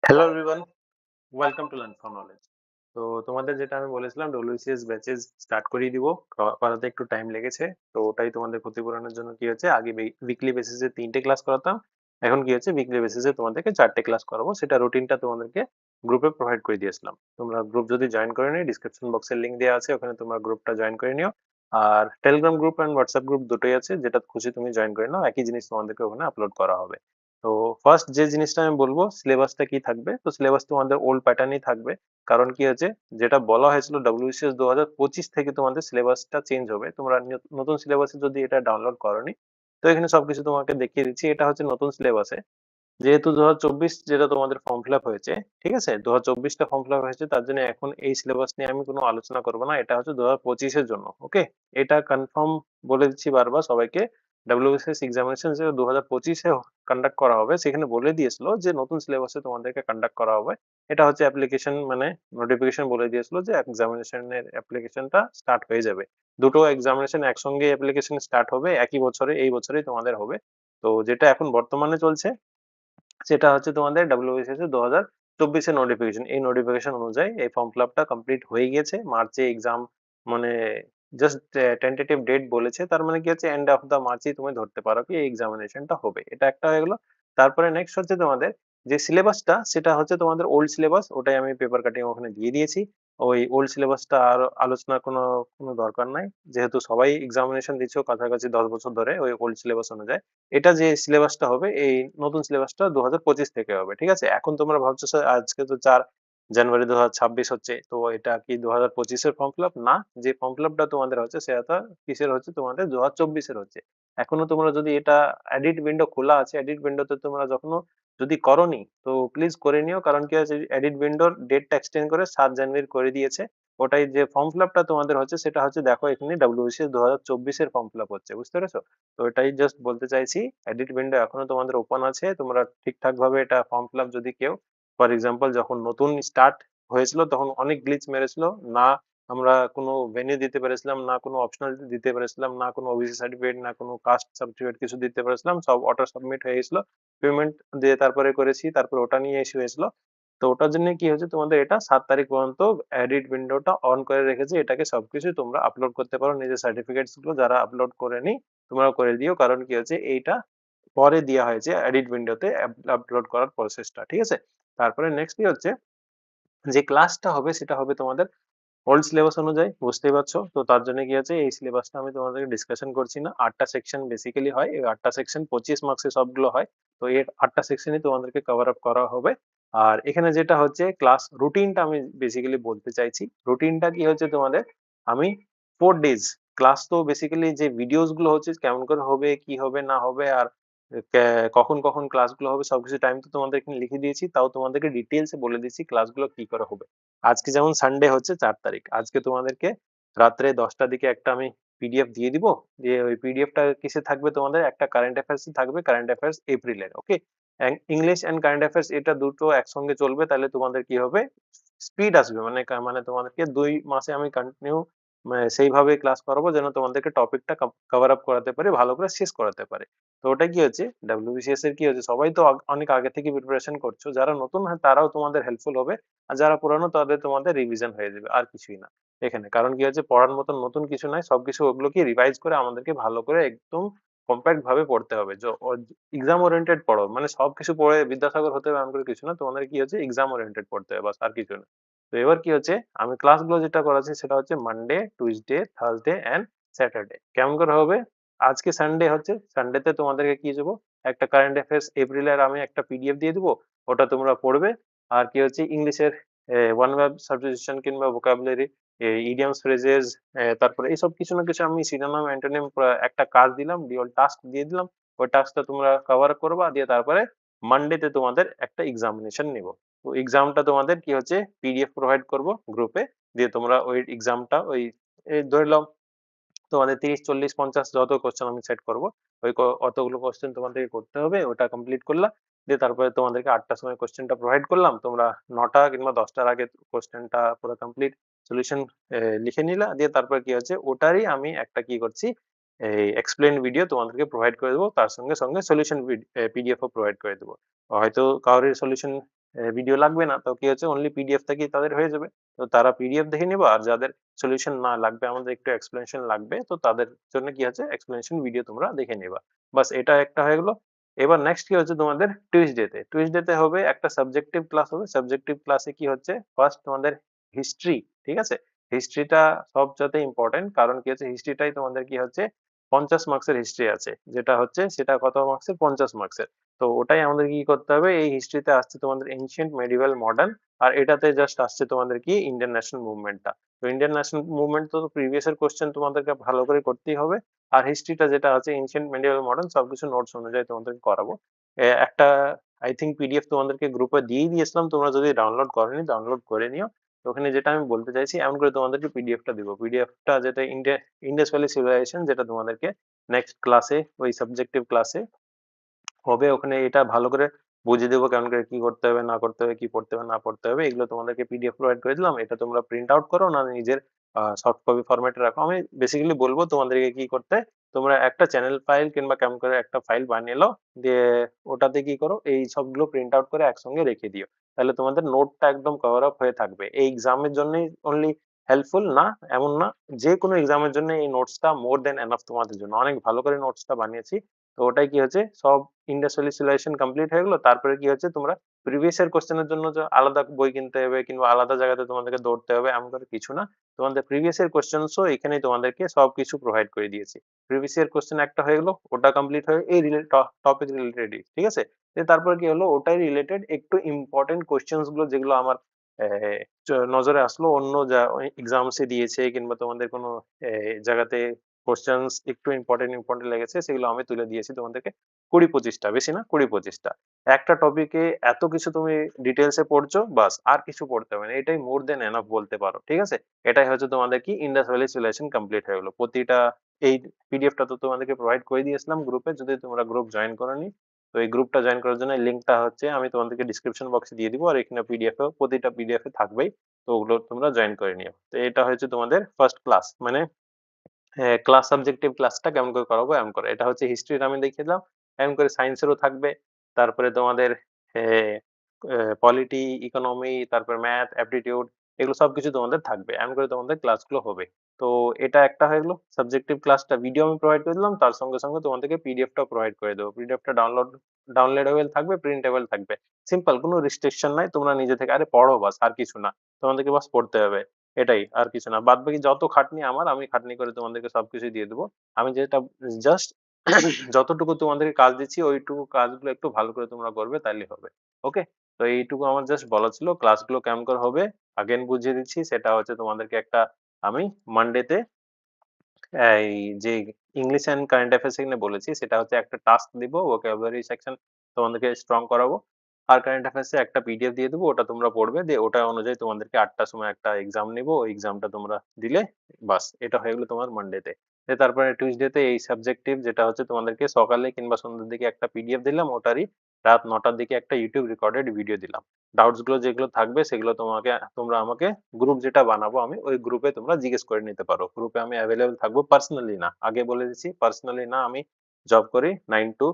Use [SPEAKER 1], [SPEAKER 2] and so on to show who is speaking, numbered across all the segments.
[SPEAKER 1] Hello everyone, welcome to learn for knowledge. তো তোমাদের যেটা আমি বলেছিলাম WCS ব্যাচেস স্টার্ট করিয়ে দিব। করাতে একটু টাইম লেগেছে। তো ওটাই তোমাদের ক্ষতিপূরণের জন্য কি হচ্ছে, আগে উইকলি বেসিসে 3টে ক্লাস করাতাম। এখন কি হচ্ছে, উইকলি বেসিসে তোমাদেরকে 4টে ক্লাস করাবো। সেটা রুটিনটা তোমাদেরকে গ্রুপে প্রোভাইড করে দিয়েছিলাম। তোমরা গ্রুপ যদি জয়েন করে নিও, ডিসক্রিপশন বক্সের লিংক দেওয়া আছে, ওখানে তোমরা গ্রুপটা জয়েন করে নিও। আর Telegram group and WhatsApp group দুটোই আছে, যেটা খুশি তুমি জয়েন করে নাও। একই জিনিস তোমাদেরকে ওখানে আপলোড করা হবে। তো ফার্স্ট যে জিনিসটা আমি বলবো, সিলেবাসটা কি থাকবে। তো সিলেবাস তোমাদের ওল্ড প্যাটার্নই থাকবে। কারণ কি হচ্ছে, যেটা বলা হয়েছিল WCS 2025 থেকে তোমাদের সিলেবাসটা চেঞ্জ হবে। তোমরা নতুন সিলেবাসে যদি এটা ডাউনলোড করোনি, তো এখানে সবকিছু তোমাকে দেখিয়ে দিচ্ছি। এটা হচ্ছে নতুন সিলেবাসে, যেহেতু 2024 যেটা তোমাদের ফর্ম ফিল আপ হয়েছে, ঠিক আছে, 2024টা ফর্ম ফিল আপ হয়েছে, তার জন্য এখন এই সিলেবাস নিয়ে আমি কোনো আলোচনা করবো না। এটা হচ্ছে 2025-এর জন্য। ওকে, এটা কনফার্ম বলে দিচ্ছি বারবার সবাইকে। WBCS এক্সামিনেশন যে 2025-এ কন্ডাক্ট করা হবে, সেখানে বলে দিয়েছিল যে নতুন সিলেবাসে তোমাদেরকে কন্ডাক্ট করা হবে। এটা হচ্ছে অ্যাপ্লিকেশন, মানে নোটিফিকেশন বলে দিয়েছিল যে এক্সামিনেশনের অ্যাপ্লিকেশনটা স্টার্ট হয়ে যাবে। দুটো এক্সামিনেশন একসঙ্গে অ্যাপ্লিকেশন স্টার্ট হবে একই বছরে, এই বছরেই তোমাদের হবে। তো যেটা এখন বর্তমানে চলছে, সেটা হচ্ছে তোমাদের WBCS এর 2024 এর নোটিফিকেশন। এই নোটিফিকেশন অনুযায়ী এই ফর্ম ফিল আপটা কমপ্লিট হয়ে গিয়েছে। মার্চে এক্সাম, মানে জাস্ট টেন্টেটিভ ডেট বলেছে। তার মানে কি হচ্ছে, এন্ড অফ দ্য মার্চই তুমি ধরতে পারো কি এই এক্সামিনেশনটা হবে। এটা একটা হয়ে গেল। তারপরে নেক্সট হচ্ছে তোমাদের যে সিলেবাসটা, সেটা হচ্ছে তোমাদের ওল্ড সিলেবাস। ওটাই আমি পেপার কাটিং ওখানে দিয়ে দিয়েছি। ওই ওল্ড সিলেবাসটা আর আলোচনার কোনো দরকার নাই। যেহেতু সবাই এক্সামিনেশন দিচ্ছ কাছাকাছি 10 বছর ধরে, ওই ওল্ড সিলেবাস অনুযায়ী এটা যে সিলেবাসটা হবে, এই নতুন সিলেবাসটা 2025 থেকে হবে। ঠিক আছে? এখন তোমরা ভাবছো স্যার আজকে তো 4 জানুয়ারি 2026 হচ্ছে। তো এটা কি 2025 এর ফর্ম ফিল আপ? না, যে ফর্ম ফিল আপটা তোমাদের হচ্ছে সেটা কিসের হচ্ছে, তোমাদের 2024 এর হচ্ছে। এখনো তোমরা যদি এটা এডিট উইন্ডো খোলা আছে, এডিট উইন্ডোতে তোমরা যদি করোনি, তো প্লিজ করে নিও। কারণ কি আছে, এডিট উইন্ডোর ডেটটা এক্সটেন্ড করে 7 জানুয়ারি করে দিয়েছে। ওটাই যে ফর্ম ফিল আপটা তোমাদের হচ্ছে, সেটা হচ্ছে দেখো এখানে WBCS 2024 এর ফর্ম ফিল আপ হচ্ছে। বুঝতে পেরেছো? তো এটাই জাস্ট বলতে চাইছি, এডিট উইন্ডো এখনো তোমাদের ওপেন আছে। তোমরা ঠিকঠাক ভাবে এটা ফর্ম ফিল আপ যদি কেউ, ফর এক্সাম্পল যখন নতুন স্টার্ট হয়েছিল তখন অনেক গ্লিচ মেরেছিল। না আমরা কোনো ভেন্যু দিতে পেরেছিলাম, না কোনো অপশনাল দিতে পেরেছিলাম, না কোনো ওবিসি সার্টিফিকেট, না কোনো কাস্ট সার্টিফিকেট কিছু দিতে পেরেছিলাম। সব অটো সাবমিট হয়ে গেছিল। পেমেন্ট দিয়ে তারপরে করেছি, তারপরে ওটা নিয়ে ইস্যু হয়েছিল। তো ওটার জন্য কি হয়েছে, তোমাদের এটা 7 তারিখ পর্যন্ত এডিট উইন্ডোটা অন করে রেখেছে। এটাকে সবকিছু তোমরা আপলোড করতে পারো, নিজের সার্টিফিকেটস গুলো যারা আপলোড করেনি তোমরা করে দিও। কারণ কি হচ্ছে, এইটা পরে দেয়া হয়েছে এডিট উইন্ডোতে আপলোড করার প্রসেসটা। ঠিক আছে? তারপরে নেক্সট কি হচ্ছে, যে ক্লাসটা হবে সেটা হবে তোমাদের ওল্ড সিলেবাস অনুযায়ী। বুঝতেই পারছো। তো তার জন্য কি আছে, এই সিলেবাসটা আমি তোমাদেরকে ডিসকাশন করছি না। 8টা সেকশন বেসিক্যালি হয়। এই 8টা সেকশন 25 মার্কসের সবগুলো হয়। তো এই 8টা সেকশনই তোমাদেরকে কভার আপ করা হবে। আর এখানে যেটা হচ্ছে, ক্লাস রুটিনটা আমি বেসিক্যালি বলতে চাইছি। রুটিনটা কি হচ্ছে তোমাদের, আমি 4 ডেজ ক্লাস, তো বেসিক্যালি যে ভিডিওস গুলো হচ্ছে কেমন করে হবে, কি হবে না হবে, আর কখন কখন ক্লাসগুলো হবে, সবকিছু টাইম তো তোমাদের এখানে লিখে দিয়েছি। তাও তোমাদেরকে ডিটেইলস এ বলে দিচ্ছি ক্লাসগুলো কি করে হবে। আজকে যেমন সানডে হচ্ছে 4 তারিখ। আজকে তোমাদেরকে রাত্রে 10টার দিকে একটা আমি পিডিএফ দিয়ে দিব। দিয়ে ওই পিডিএফটা কিসে থাকবে, তোমাদের একটা কারেন্ট অ্যাফেয়ার্স এ থাকবে, কারেন্ট অ্যাফেয়ার্স এপ্রিলের। ওকে? ইংলিশ এন্ড কারেন্ট অ্যাফেয়ার্স এটা দুটো একসঙ্গে চলবে। তাহলে তোমাদের কি হবে, স্পিড আসবে। মানে মানে তোমাদেরকে 2 মাসে আমি কন্টিনিউ মানে সেইভাবে ক্লাস করাবো যেন তোমাদেরকে টপিকটা কভার আপ করাতে পারি, ভালো করে শেষ করাতে পারি। তো ওটা কি হচ্ছে, WBCS এর কি হচ্ছে, সবাই তো অনেক আগে থেকে প্রিপারেশন করছো। যারা নতুন হয় তারাও তোমাদের হেল্পফুল হবে। আর যারা পুরানো তাদের তোমাদের রিভিশন হয়ে যাবে, আর কিছুই না এখানে। কারণ কি হচ্ছে, পড়ার মতন নতুন কিছু নাই। সবকিছু ওগুলোকে রিভাইজ করে আমাদেরকে ভালো করে একদম কম্প্যাক্ট ভাবে পড়তে হবে। এক্সাম ওরিয়েন্টেড পড়ো, মানে সবকিছু পড়ে বিদ্যাসাগর হতে হবে এমন করে কিছু না। তোমাদের কি হচ্ছে, এক্সাম ওরিয়েন্টেড পড়তে হবে, বাস আর কিছু না। তো এবার কি হচ্ছে, আমি ক্লাসগুলো যেটা করাচ্ছি সেটা হচ্ছে Monday, Tuesday, Thursday and Saturday. কেমন করে হবে, আজকে সানডে হচ্ছে, সানডেতে তোমাদেরকে কি দেবো, একটা কারেন্ট অ্যাফেয়ার্স এপ্রিলের আমি একটা পিডিএফ দিয়ে দিবো। ওটা তোমরা পড়বে। আর কি হচ্ছে, ইংলিশের ওয়ান ওয়ার্ড সাবস্টিটিউশন কিংবা ভোকাবুলারি, ইডিয়মস, ফ্রেজেস, তারপরে এইসব কিছু না কিছু আমি সিনোনিম, অ্যান্টোনিম একটা কাজ দিলাম, টাস্ক দিয়ে দিলাম। ওই টাস্কটা তোমরা কভার করবা। দিয়ে তারপরে মানডেতে তোমাদের একটা এক্সামিনেশন নিব। তো এক্সামটা তোমাদের কি হচ্ছে, পিডিএফ প্রোভাইড করব গ্রুপে। দিয়ে তোমরা ওই এক্সামটা ওই ধরে নাও তোমাদের 30, 40, 50 যত কোয়েশ্চেন আমি সেট করব, ওই অতগুলো কোয়েশ্চেন তোমাদেরকে করতে হবে। ওটা কমপ্লিট করলা। দিয়ে তারপরে তোমাদেরকে 8টার সময় কোয়েশ্চেনটা প্রোভাইড করলাম। তোমরা 9টা কিংবা 10টার আগে কোয়েশ্চেনটা পুরো কমপ্লিট সলিউশন লিখে নিলা। দিয়ে তারপরে কি হচ্ছে, ওটারই আমি একটা কি করছি, এই এক্সপ্লেইন ভিডিও তোমাদেরকে প্রোভাইড করে দেবো। তার সঙ্গে সঙ্গে সলিউশন পিডিএফ ও প্রোভাইড করে দেবো। হয়তো কারোর সলিউশন ভিডিও লাগবে না, তো কি হচ্ছে অনলি পিডিএফ থেকেই তাদের হয়ে যাবে। তো তারা পিডিএফ দেখে নিবে, আর যাদের সলিউশন না লাগবে, আমাদের একটু এক্সপ্লেনেশন লাগবে, তো তাদের জন্য কি আছে এক্সপ্লেনেশন ভিডিও তোমরা দেখে নিবা। বাস এটা একটা হয়ে গেল। এবার নেক্সট কি হচ্ছে তোমাদের টিউসডেতে। টিউসডেতে হবে একটা সাবজেক্টিভ ক্লাস হবে। সাবজেক্টিভ ক্লাসে কি হচ্ছে ফার্স্ট তোমাদের হিস্ট্রি, ঠিক আছে? হিস্ট্রিটা সবচাইতে ইম্পর্টেন্ট, কারণ কি হচ্ছে হিস্ট্রিটাই তোমাদের কি হচ্ছে 50 মার্কসের হিস্ট্রি আছে, যেটা হচ্ছে সেটা কত মার্কসের 50 মার্কসের। তো ওটাই আমাদের কি করতে হবে, এই হিস্ট্রিতে আসছে তোমাদের এনশিয়েন্ট, মেডিভেল, মডার্ন, আর এটাতে জাস্ট আসছে তোমাদের কি ইন্ডিয়ান ন্যাশনাল মুভমেন্টটা। তো ইন্ডিয়ান ন্যাশনাল মুভমেন্ট তো প্রিভিয়াস এর কোশ্চেন তোমাদেরকে ভালো করে করতেই হবে। আর হিস্ট্রিটা যেটা আছে এনশিয়েন্ট, মেডিভেল, মডার্ন সবকিছু নোটস অনুযায়ী তোমাদেরকে করাবো। একটা আই থিঙ্ক পিডিএফ তোমাদেরকে গ্রুপে দিয়েই দিয়েছিলাম, তোমরা যদি ডাউনলোড করোনি ডাউনলোড করে নিও। তো ওখানে যেটা আমি বলতে চাইছি এমন করে তোমাদেরকে পিডিএফটা দিব, পিডিএফটা যেটা ইন্ডাস ভ্যালি সিভিলাইজেশন, যেটা তোমাদেরকে নেক্সট ক্লাসে ওই সাবজেক্টিভ ক্লাসে হবে, ওখানে এটা ভালো করে বুঝিয়ে দেবো কেমন করে কি করতে হবে না করতে হবে, কি পড়তে হবে না পড়তে হবে, এগুলো তোমাদেরকে পিডিএফ প্রোভাইড করে দিলাম। এটা তোমরা প্রিন্ট আউট করো না নিজের সফট কপি ফরম্যাটে রাখো। আমি বেসিক্যালি বলবো তোমাদেরকে কি করতে, তোমরা একটা চ্যানেল ফাইল কিংবা কেমন করে একটা ফাইল বানিয়ে নাও, দিয়ে ওটাতে কি করো এই সবগুলো প্রিন্ট আউট করে একসঙ্গে রেখে দিও। তাহলে তোমাদের নোটটা একদম কভার আপ হয়ে থাকবে। এই এক্সামের জন্যই অনলি হেল্পফুল না এমন না, যে কোনো এক্সামের জন্য এই নোটসটা মোর দেন এনাফ তোমাদের জন্য। অনেক ভালো করে নোটসটা বানিয়েছি। তো ওটাই কি হচ্ছে সব ইন্ডাস্ট্রিয়াল সিলেকশন কমপ্লিট হয়ে গেল। তারপরে কি হচ্ছে তোমরা প্রিভিয়াস ইয়ার কোশ্চেনের জন্য যে আলাদা বই কিনতে হবে কিংবা আলাদা জায়গাতে তোমাদেরকে দৌড়তে হবে এমন করে কিছু না। তোমাদের প্রিভিয়াস ইয়ার কোশ্চেনসও এখানেই তোমাদেরকে সবকিছু প্রোভাইড করে দিয়েছি। প্রিভিয়াস ইয়ার কোশ্চেন একটা হয়ে গেল, ওটা কমপ্লিট হয়ে এই টপিক রিলেটেডই, ঠিক আছে? তারপর কি হলো ওটাই রিলেটেড একটু ইম্পর্টেন্ট কোশ্চেনস গুলো যেগুলো আমার নজরে আসলো অন্য যা এক্সামসে দিয়েছে কিংবা তোমাদের কোনো জায়গাতে কোশ্চেনস একটু ইম্পর্টেন্ট লেগেছে, সেগুলো আমি তুলে দিয়েছি তোমাদেরকে 20-25টা, বেশি না 20-25টা। একটা টপিকে এত কিছু তুমি ডিটেইলসে পড়ছো, বাস আর কিছু পড়তে হবে না। এটাই মোর দেন এনাফ বলতে পারো, ঠিক আছে? এটাই হচ্ছে তোমাদের কি ইন্ডাস ভ্যালি সিভিলাইজেশন কমপ্লিট হয়ে গেল। প্রতিটা এই পিডিএফটা তো তোমাদেরকে প্রোভাইড করে দিয়েছিলাম গ্রুপে, যদি তোমরা গ্রুপ জয়েন করোনি। তো এই গ্রুপটা জয়েন করার জন্য লিংকটা হচ্ছে আমি তোমাদেরকে ডিসক্রিপশন বক্সে দিয়ে দিব, আর এখানে পিডিএফ এ প্রতিটা পিডিএফ এ থাকবেই। তো ওগুলো তোমরা জয়েন করে নিও। তো এটা হচ্ছে তোমাদের ফার্স্ট ক্লাস, মানে হ্যাঁ, ক্লাস সাবজেক্টিভ ক্লাসটা কেমন করে করাবো এমন করে। এটা হচ্ছে হিস্ট্রির আমি দেখিয়ে দিলাম। এমন করে সায়েন্সেরও থাকবে। তারপরে তোমাদের এ পলিটি, ইকোনমি, তারপরে ম্যাথ, অ্যাপটিটিউড, এগুলো সবকিছু তোমাদের থাকবে। এমন করে তোমাদের ক্লাসগুলো হবে। তো এটা একটা হয়ে গেল। সাবজেক্টিভ ক্লাসটা ভিডিও আমি প্রোভাইড করে দিলাম। তার সঙ্গে তোমাদেরকে পিডিএফটাও প্রোভাইড করে দেবো। পিডিএফটা ডাউনলোডেবল থাকবে, প্রিন্টেবল থাকবে। সিম্পল, কোনো রেস্ট্রিকশন নাই। তোমরা নিজে থেকে আরে পড়ো বাস, আর কিছু না। তোমাদেরকে বাস পড়তে হবে। এটাই, আর কিছু না। বাদবাকি যত খাটনি আমার, আমি খাটনি করে তোমাদেরকে সবকিছুই দিয়ে দেবো। আমি যেটা জাস্ট যতটুকু তোমাদেরকে কাজ দিচ্ছি ওইটুকু কাজগুলো একটু ভালো করে তোমরা করবে তাইলেই হবে। ওকে? তো এইটুকু আমার জাস্ট বলা ছিল। ক্লাসগুলো কেমন করে হবে আগেন বুঝিয়ে দিচ্ছি। সেটা হচ্ছে তোমাদেরকে একটা আমি মানডেতে এই যে ইংলিশ এন্ড কারেন্ট অ্যাফেয়ার্স এখানে বলেছি, সেটা হচ্ছে একটা টাস্ক দিব, vocabulary সেকশন তোমাদেরকে স্ট্রং করাবো। আর কারেন্ট অ্যাফেয়ার্স এ একটা পিডিএফ দিয়ে দেবো, ওটা তোমরা পড়বে। দিয়ে ওটা অনুযায়ী তোমাদেরকে 8টার সময় একটা এক্সাম নিবো। ওই এক্সামটা তোমরা দিলে বাস, এটা হয়ে গেলো তোমার মানডেতে। তারপরে টিউসডেতে এই সাবজেক্টিভ, যেটা হচ্ছে তোমাদেরকে সকালে কিংবা সন্ধ্যের দিকে একটা পিডিএফ দিলাম, ওটারই রাত 9টার দিকে একটা ইউটিউব রেকর্ডেড ভিডিও দিলাম। ডাউটস গুলো যেগুলো থাকবে সেগুলো তোমরা আমাকে গ্রুপ যেটা বানাবো আমি, ওই গ্রুপে তোমরা জিজ্ঞেস করে নিতে পারো। গ্রুপে আমি অ্যাভেলেবল থাকবো, পার্সোনালি না, আগে বলে দিচ্ছি, পার্সোনালি না। আমি জব করি 9 টু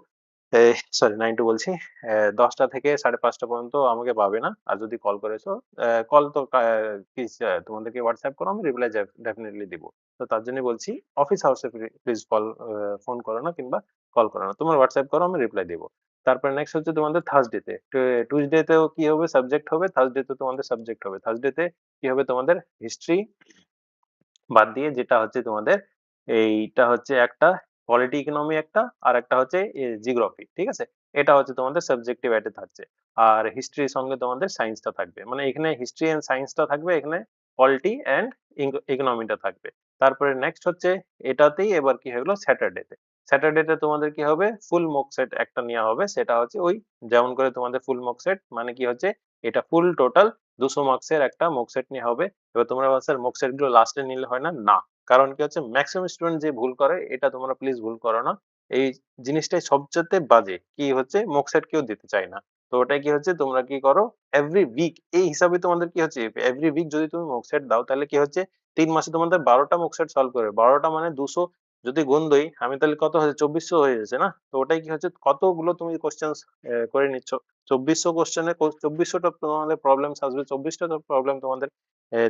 [SPEAKER 1] সরি 9 টু বলছি, 10টা থেকে 5:30 পর্যন্ত আমাকে পাবে না। আর যদি কল করেছো, কল তো প্লিজ তোমাদেরকে হোয়াটসঅ্যাপ করো, আমি রিপ্লাই ডেফিনেটলি দিব। তো তার জন্য বলছি অফিস আওয়ার্সে প্লিজ ফোন করো না কিংবা কল করো না। তোমার হোয়াটসঅ্যাপ করো, আমি রিপ্লাই দিব। তারপরে নেক্সট হচ্ছে তোমাদের থার্সডেতে। টুইসডেতেও কি হবে সাবজেক্ট হবে, থার্সডেতে তোমাদের সাবজেক্ট হবে। থার্সডেতে কি হবে তোমাদের হিস্ট্রি বাদ দিয়ে যেটা হচ্ছে তোমাদের এইটা হচ্ছে একটা পলিটি, ইকোনমি একটা, আর একটা হচ্ছে জিওগ্রাফি, ঠিক আছে? এটা হচ্ছে তোমাদের সাবজেক্টিভ অ্যাডে থাকছে। আর হিস্ট্রির সঙ্গে তোমাদের সায়েন্সটা থাকবে, মানে এখানে হিস্ট্রি এন্ড সায়েন্সটা থাকবে, এখানে পলিটি এন্ড ইকোনমিটা থাকবে। তারপরে নেক্সট হচ্ছে এটাতেই এবার কি হয়ে গেলো স্যাটারডেতে। স্যাটারডেতে তোমাদের কি হবে ফুল মক সেট একটা নেওয়া হবে, সেটা হচ্ছে ওই যেমন করে তোমাদের ফুল মক সেট মানে কি হচ্ছে এটা ফুল টোটাল 200 মার্কসের একটা মক সেট নেওয়া হবে। এবার তোমরা বলছো স্যার মক সেট গুলো লাস্টে নিলে হয় না? না, কারণ কি হচ্ছে ম্যাক্সিমাম স্টুডেন্ট যে ভুল করে, এটা তোমরা প্লিজ ভুল করো না। এই জিনিসটাই সবচেয়ে বাজে, কি হচ্ছে মক সেট কেউ দিতে চায় না। তো ওটাই কি হচ্ছে তোমরা কি করো এভরি উইক এই হিসাবে তোমাদের কি হচ্ছে এভরি উইক যদি তুমি মক সেট দাও, তাহলে কি হচ্ছে 3 মাসে তোমাদের 12টা মক সেট সলভ করে, 12টা মানে 200 যদি গুণ দেই আমি তাহলে কত হয়েছে 2400 হয়ে যাচ্ছে না? তো ওটাই কি হচ্ছে কতগুলো তুমি কোয়েশ্চেনস করে নিচ্ছ। 2400 কোয়েশ্চেনে 2400 টা তোমাদের প্রবলেমস আসবে, 24 টা প্রবলেম তোমাদের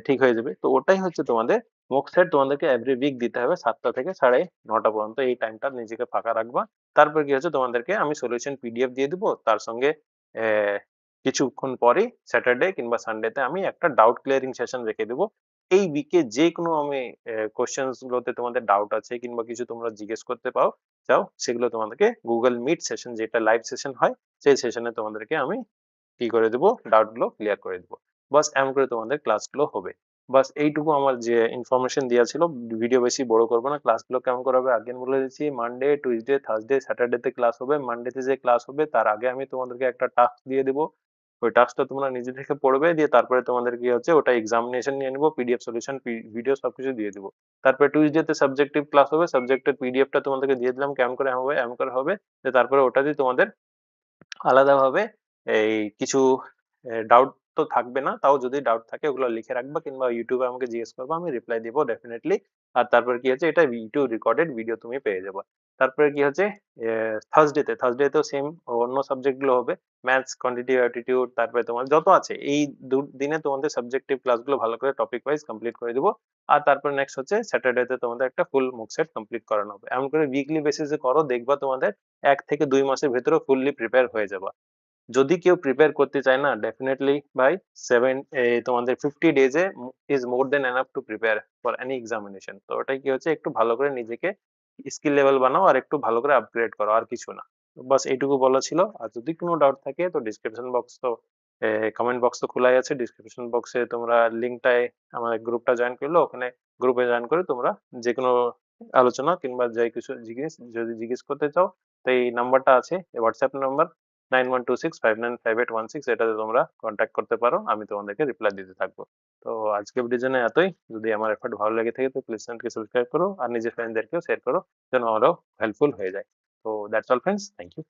[SPEAKER 1] ঠিক হয়ে যাবে। তো ওটাই হচ্ছে তোমাদের মক সেট তোমাদেরকে এভরি উইক দিতে হবে ৭টা থেকে ৯:৩০ পর্যন্ত। এই টাইমটা নিজেকে ফাঁকা রাখবা। তারপর কি হচ্ছে তোমাদেরকে আমি সলিউশন পিডিএফ দিয়ে দিব। তার সঙ্গে অ্যা কিছুক্ষণ পরেই স্যাটারডে কিংবা সানডেতে আমি একটা ডাউট ক্লিয়ারিং সেশন রেখে দেব। এই উইকে যেকোনো আমি কোয়েশ্চেনস গুলোতে তোমাদের ডাউট আছে কিংবা কিছু তোমরা জিজ্ঞেস করতে চাও সেগুলো তোমাদেরকে Google Meet সেশন যেটা লাইভ সেশন হয়, সেই সেশনে তোমাদেরকে আমি কি করে দেব? ডাউট গুলো ক্লিয়ার করে দেব। বাস এমন করে তোমাদের ক্লাসগুলো হবে। বাস এইটুকু আমার যে ইনফরমেশন দেয়া ছিল। ভিডিও বেশি বড় করব না। ক্লাসগুলো কেমন করে হবে আগেই বলে দিচ্ছি। মানডে, টুইসডে, থার্সডে, স্যাটারডে তে ক্লাস হবে। মানডে তে যে ক্লাস হবে তার আগে আমি তোমাদেরকে একটা টাস্ক দিয়ে দেব। ওই টাস্কটা তোমরা নিজে থেকে পড়বে, দিয়ে তারপরে তোমাদের কি হচ্ছে ওটা এক্সামিনেশন নিয়ে নিব। পিডিএফ সলিউশন, ভিডিও সবকিছু দিয়ে দিব। তারপরে টুইসডে তে সাবজেক্টিভ ক্লাস হবে। সাবজেক্টের পিডিএফটা তোমাদেরকে দিয়ে দিলাম কেমন করে হবে, এমন করে হবে। যে তারপরে ওটা দিয়ে তোমাদের আলাদাভাবে এই কিছু ডাউট তো থাকবে না। তাও যদি ডাউট থাকে ওগুলো লিখে রাখবা কিংবা YouTube এ আমাকে জিজ্ঞেস করবা। আমি রিপ্লাই দিব ডেফিনিটলি। আর তারপরে কি হচ্ছে এটা YouTube রেকর্ডেড ভিডিও তুমি পেয়ে যাবা। তারপরে কি হচ্ছে থার্সডে তেও সেম অন্য সাবজেক্ট গুলো হবে। ম্যাথস, কোয়ান্টিটেটিভ অ্যাপটিটিউড তারপরে তোমার যত আছে এই দিনে তোমাদের সাবজেক্টিভ ক্লাসগুলো ভালো করে টপিক ওয়াইজ কমপ্লিট করে দিব। আর তারপর নেক্সট হচ্ছে স্যাটারডে তে তোমাদের একটা ফুল মুক সেট কমপ্লিট করানো হবে। এমন করে উইকলি বেসিস এ করো, দেখবা তোমাদের ১ থেকে ২ মাসের ভেতরে ফুললি প্রিপেয়ার হয়ে যাবা। যদি কেউ প্রিপেয়ার করতে চায় না ডেফিনিটলি ভাই 7 তোমাদের 50 days A is more than enough to prepare for any examination. তো ওটাই কি হচ্ছে একটু ভালো করে নিজেকে স্কিল লেভেল বানাও আর একটু ভালো করে আপগ্রেড করো আর কিছু না। তো বাস এইটুকু বলা ছিল। আর যদি কোনো ডাউট থাকে তো ডেসক্রিপশন বক্স তো কমেন্ট বক্স তো খোলাই আছে। ডেসক্রিপশন বক্সে তোমরা লিংকটায় আমাদের গ্রুপটা জয়েন করলে ওখানে গ্রুপে জয়েন করে তোমরা যেকোনো আলোচনা কিংবা যাই কিছু যদি জিজ্ঞেস করতে চাও তো এই নাম্বারটা আছে হোয়াটসঅ্যাপ নাম্বার 9126595816 এটাতে তোমরা কন্ট্যাক্ট করতে পারো। আমি তোমাদেরকে রিপ্লাই দিতে থাকবো। তো আজকের ভিডিওর জন্য এতই। যদি আমার এফর্ট ভালো লেগে থাকে তো প্লিজ চ্যানেলকে সাবস্ক্রাইব করো আর নিজের ফ্রেন্ডদেরকেও শেয়ার করো যেন আরো হেল্পফুল হয়ে যায়। তো that's all friends. Thank you.